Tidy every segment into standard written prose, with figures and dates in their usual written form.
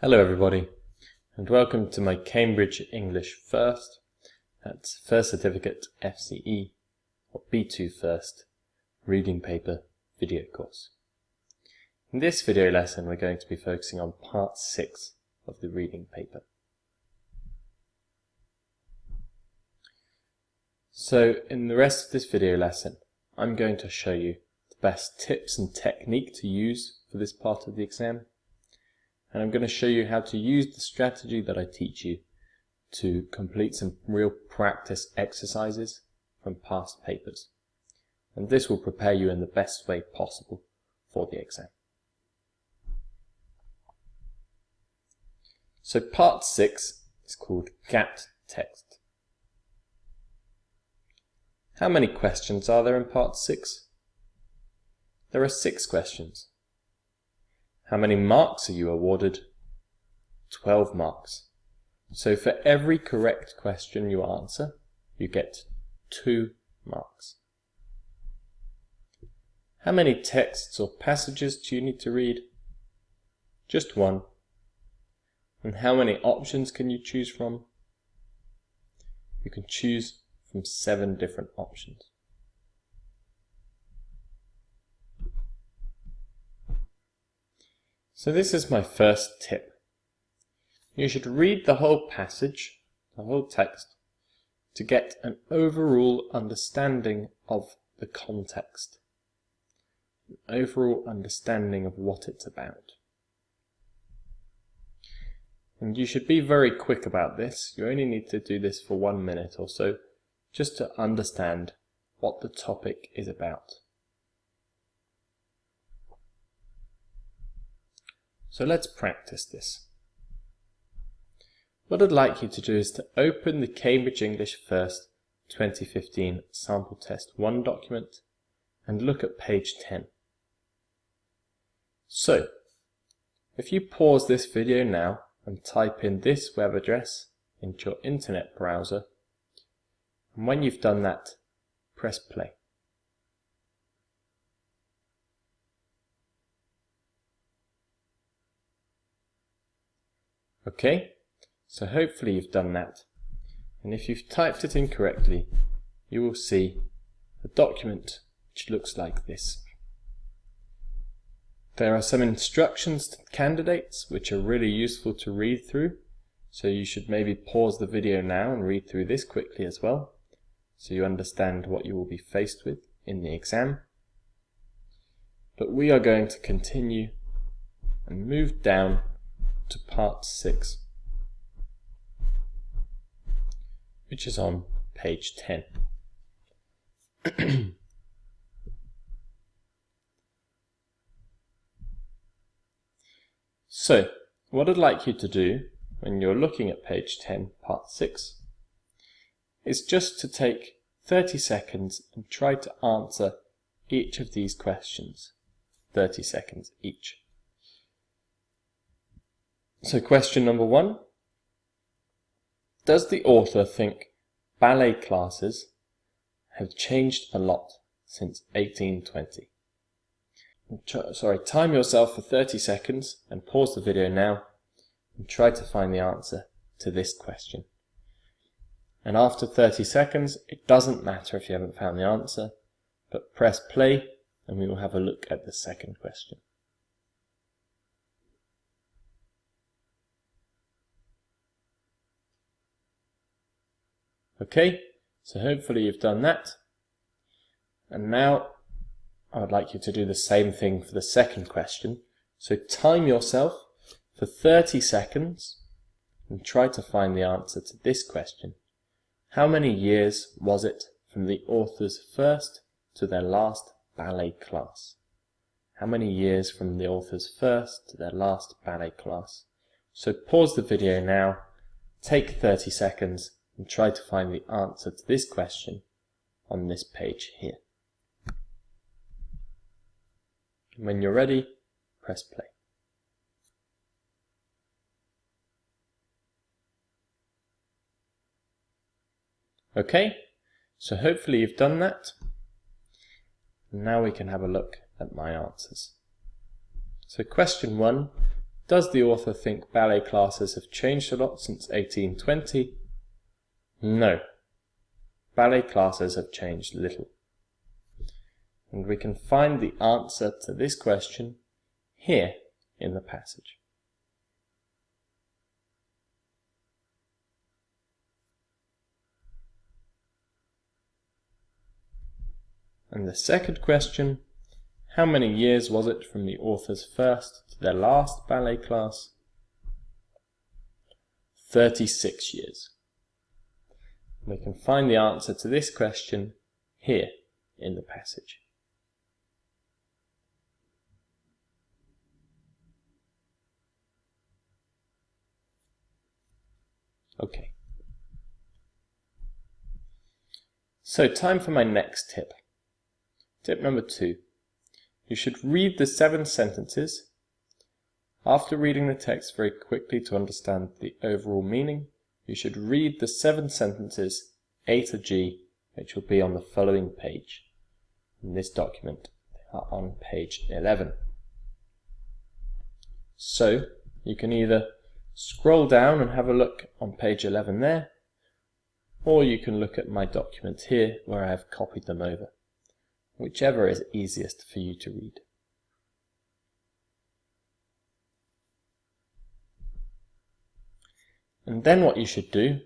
Hello everybody, and welcome to my Cambridge English First, that's First Certificate FCE, or B2 First, Reading Paper video course. In this video lesson we're going to be focusing on part 6 of the reading paper. So in the rest of this video lesson I'm going to show you the best tips and technique to use for this part of the exam. And I'm going to show you how to use the strategy that I teach you to complete some real practice exercises from past papers. And this will prepare you in the best way possible for the exam. So part 6 is called Gapped Text. How many questions are there in part 6? There are 6 questions. How many marks are you awarded? 12 marks. So for every correct question you answer, you get 2 marks. How many texts or passages do you need to read? Just 1. And how many options can you choose from? You can choose from 7 different options. So this is my first tip. You should read the whole passage, the whole text, to get an overall understanding of the context, an overall understanding of what it's about. And you should be very quick about this. You only need to do this for 1 minute or so, just to understand what the topic is about. So let's practice this. What I'd like you to do is to open the Cambridge English First 2015 Sample Test 1 document and look at page 10. So, if you pause this video now and type in this web address into your internet browser, and when you've done that, press play. Okay, so hopefully you've done that, and if you've typed it incorrectly, you will see a document which looks like this. There are some instructions to candidates which are really useful to read through, so you should maybe pause the video now and read through this quickly as well, so you understand what you will be faced with in the exam. But we are going to continue and move down to part 6, which is on page 10. So, what I'd like you to do when you're looking at page 10, part 6, is just to take 30 seconds and try to answer each of these questions. 30 seconds each. So question number 1. Does the author think ballet classes have changed a lot since 1820? Time yourself for 30 seconds and pause the video now and try to find the answer to this question. And after 30 seconds, it doesn't matter if you haven't found the answer, but press play and we will have a look at the second question. Okay, so hopefully you've done that. And now I would like you to do the same thing for the second question. So time yourself for 30 seconds and try to find the answer to this question. How many years was it from the author's first to their last ballet class? How many years from the author's first to their last ballet class? So pause the video now, take 30 seconds, and try to find the answer to this question on this page here. And when you're ready, press play. Okay, so hopefully you've done that. Now we can have a look at my answers. So question 1, Does the author think ballet classes have changed a lot since 1820? No. Ballet classes have changed little. And we can find the answer to this question here in the passage. And the second question, how many years was it from the author's first to their last ballet class? 36 years. We can find the answer to this question here in the passage. Okay. So time for my next tip. Tip number 2. You should read the 7 sentences. After reading the text very quickly to understand the overall meaning, you should read the 7 sentences A to G, which will be on the following page. In this document, they are on page 11. So, you can either scroll down and have a look on page 11 there, or you can look at my document here where I have copied them over. Whichever is easiest for you to read. And then what you should do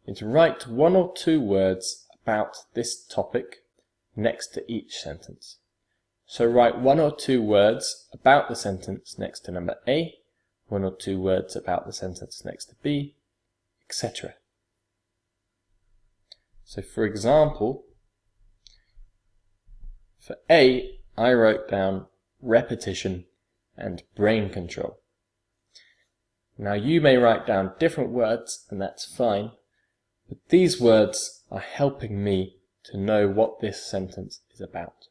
is write 1 or 2 words about this topic next to each sentence. So write 1 or 2 words about the sentence next to number A, 1 or 2 words about the sentence next to B, etc. So for example, for A, I wrote down repetition and brain control. Now you may write down different words, and that's fine, but these words are helping me to know what this sentence is about.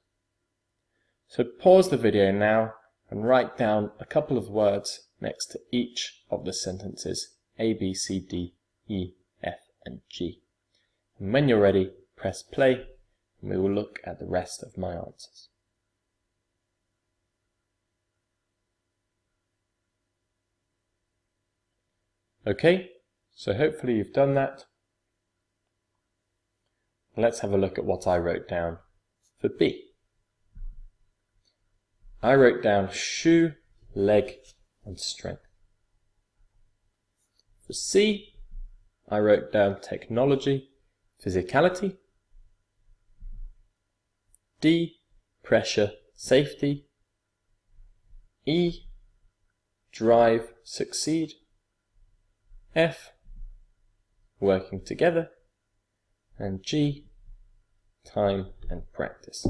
So pause the video now and write down a couple of words next to each of the sentences A, B, C, D, E, F, and G. And when you're ready, press play. And we will look at the rest of my answers. Okay, so hopefully you've done that. Let's have a look at what I wrote down for B. I wrote down shoe, leg, and strength. For C, I wrote down technology, physicality. D, pressure, safety. E, drive, succeed. F, working together. And G, time and practice.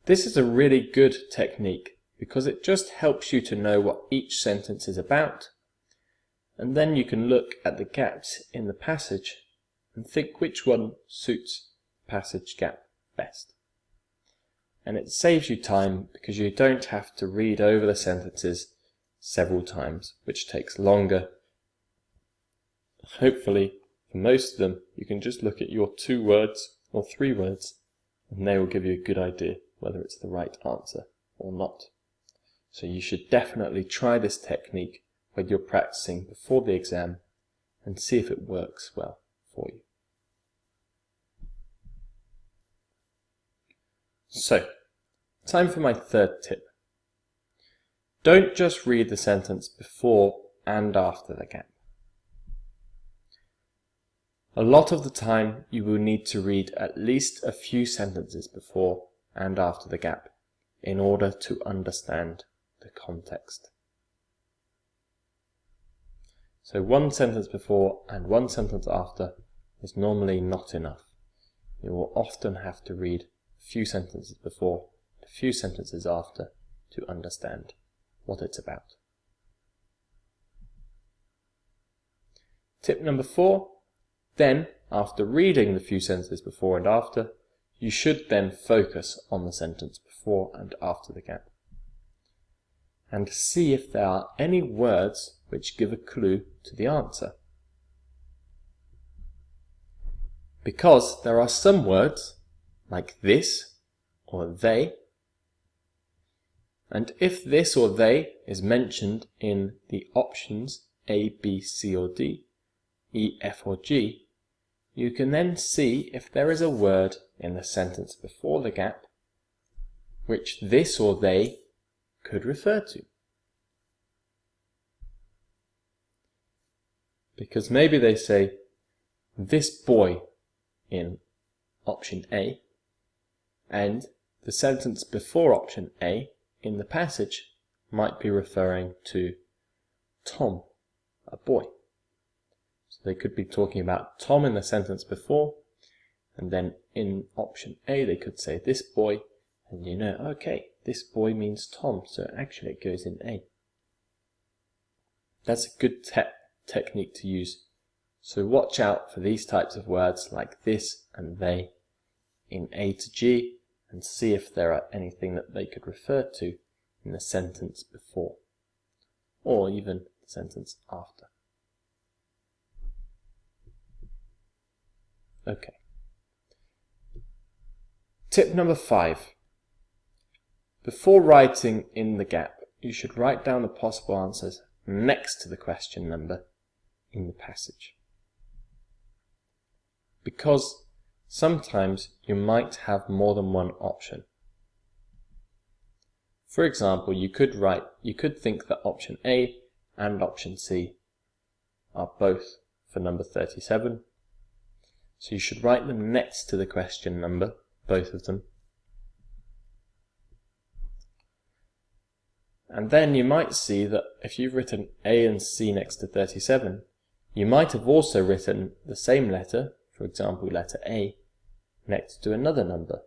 This is a really good technique because it just helps you to know what each sentence is about, and then you can look at the gaps in the passage and think which one suits the passage gap best. And it saves you time because you don't have to read over the sentences several times, which takes longer. Hopefully, for most of them, you can just look at your 2 words or 3 words, and they will give you a good idea whether it's the right answer or not. So you should definitely try this technique when you're practicing before the exam and see if it works well for you. So, time for my third tip. Don't just read the sentence before and after the gap. A lot of the time you will need to read at least a few sentences before and after the gap in order to understand the context. So 1 sentence before and 1 sentence after is normally not enough. You will often have to read a few sentences before, a few sentences after to understand what it's about. Tip number 4, then after reading the few sentences before and after, you should then focus on the sentence before and after the gap and see if there are any words which give a clue to the answer. Because there are some words like this or they, And if this or they is mentioned in the options A, B, C or D, E, F or G, you can then see if there is a word in the sentence before the gap which this or they could refer to. Because maybe they say, this boy in option A, and the sentence before option A in the passage might be referring to Tom, a boy. So they could be talking about Tom in the sentence before, and then in option A they could say this boy, and you know, okay, this boy means Tom, so actually it goes in A. That's a good technique to use. So watch out for these types of words like this and they in A to G, and see if there are anything that they could refer to in the sentence before, or even the sentence after. Okay. Tip number 5. Before writing in the gap, you should write down the possible answers next to the question number in the passage. Because sometimes you might have more than one option. For example, you could think that option A and option C are both for number 37. So you should write them next to the question number, both of them. And then you might see that if you've written A and C next to 37, you might have also written the same letter, for example letter A, next to another number,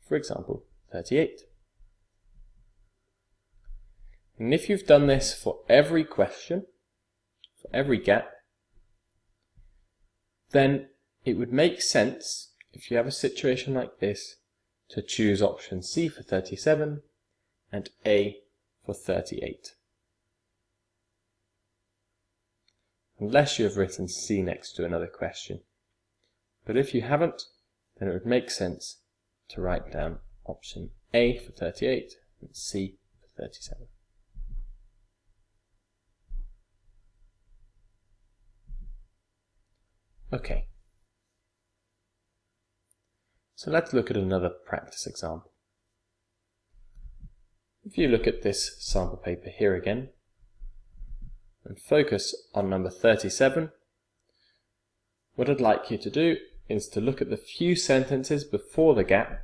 for example 38. And if you've done this for every question, for every gap, then it would make sense, if you have a situation like this, to choose option C for 37 and A for 38. Unless you have written C next to another question. But if you haven't, then it would make sense to write down option A for 38 and C for 37. Okay. So let's look at another practice example. If you look at this sample paper here again, and focus on number 37, what I'd like you to do is to look at the few sentences before the gap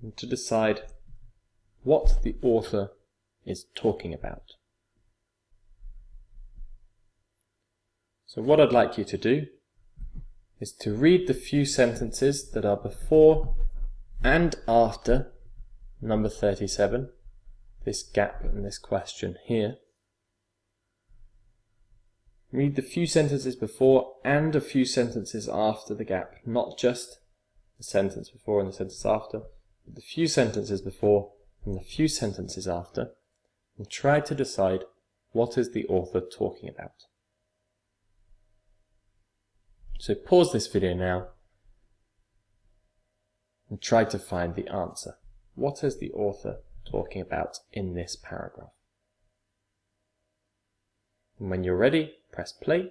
and to decide what the author is talking about. So what I'd like you to do is to read the few sentences that are before and after number 37, this gap in this question here. Read the few sentences before and a few sentences after the gap, not just the sentence before and the sentence after, but the few sentences before and the few sentences after, and try to decide what is the author talking about. So pause this video now and try to find the answer. What is the author talking about in this paragraph? And when you're ready, press play.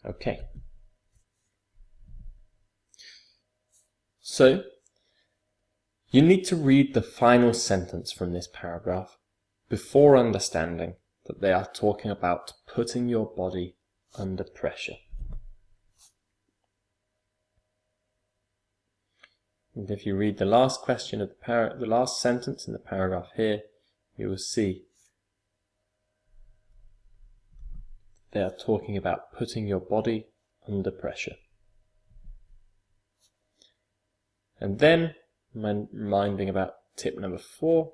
Okay. So, you need to read the final sentence from this paragraph before understanding that they are talking about putting your body under pressure. And if you read the last question of the last sentence in the paragraph here, you will see they are talking about putting your body under pressure. And then, when reminding about tip number 4,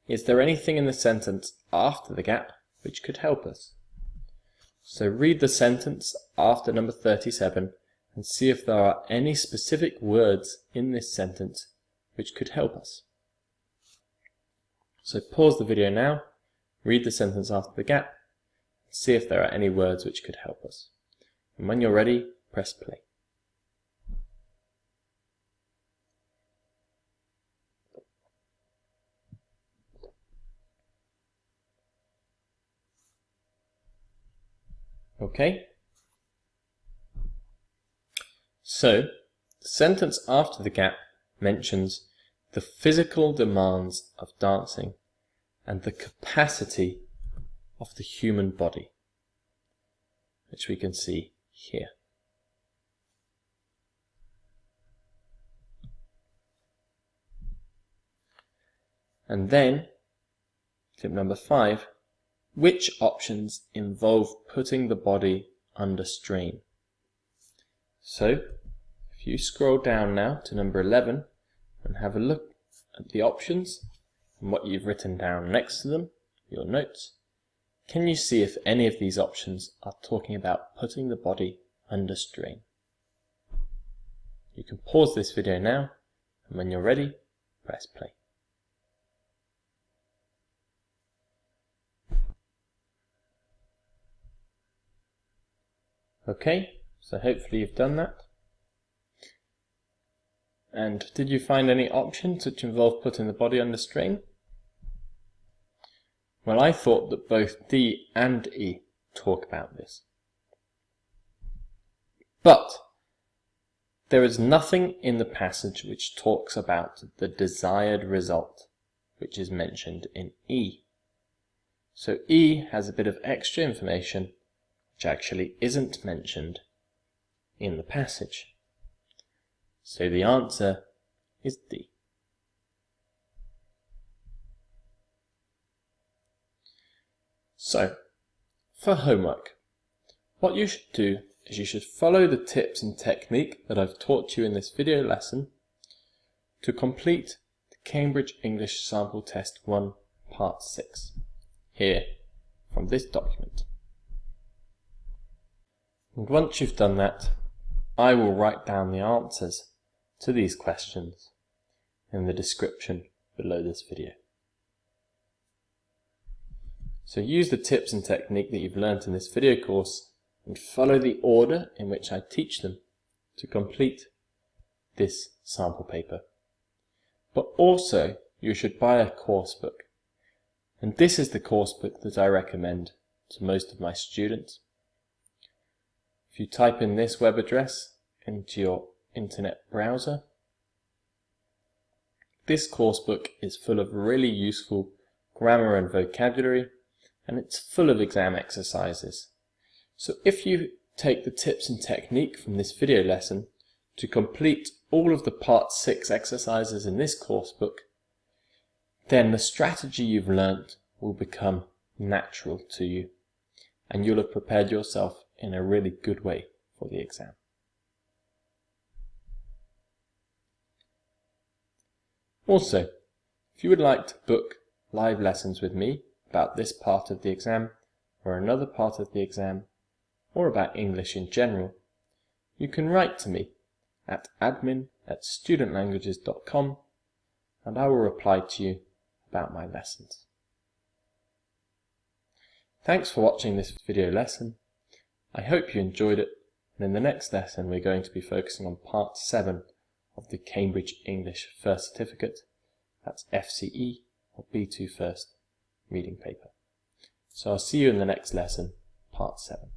is there anything in the sentence after the gap which could help us? So read the sentence after number 37 and see if there are any specific words in this sentence which could help us. So pause the video now, read the sentence after the gap, and see if there are any words which could help us. And when you're ready, press play. Okay. So, the sentence after the gap mentions the physical demands of dancing and the capacity of the human body, which we can see here. And then, tip number 5, which options involve putting the body under strain? So, if you scroll down now to number 11 and have a look at the options and what you've written down next to them, your notes, can you see if any of these options are talking about putting the body under strain? You can pause this video now, and when you're ready, press play. Okay, so hopefully you've done that. And did you find any options which involve putting the body under strain? Well, I thought that both D and E talk about this. But there is nothing in the passage which talks about the desired result, which is mentioned in E. So E has a bit of extra information which actually isn't mentioned in the passage. So the answer is D. So, for homework, what you should do is you should follow the tips and technique that I've taught you in this video lesson to complete the Cambridge English Sample Test 1 Part 6, here from this document. And once you've done that, I will write down the answers to these questions in the description below this video. So use the tips and technique that you've learnt in this video course and follow the order in which I teach them to complete this sample paper. But also, you should buy a course book. And this is the course book that I recommend to most of my students. If you type in this web address into your internet browser, this course book is full of really useful grammar and vocabulary, and it's full of exam exercises. So if you take the tips and technique from this video lesson to complete all of the Part 6 exercises in this course book, then the strategy you've learnt will become natural to you, and you'll have prepared yourself in a really good way for the exam. Also, if you would like to book live lessons with me about this part of the exam, or another part of the exam, or about English in general, you can write to me at admin@studentlanguages.com and I will reply to you about my lessons. Thanks for watching this video lesson. I hope you enjoyed it, and in the next lesson we're going to be focusing on Part 7 of the Cambridge English First Certificate. That's FCE or B2 First reading paper. So I'll see you in the next lesson, Part 7.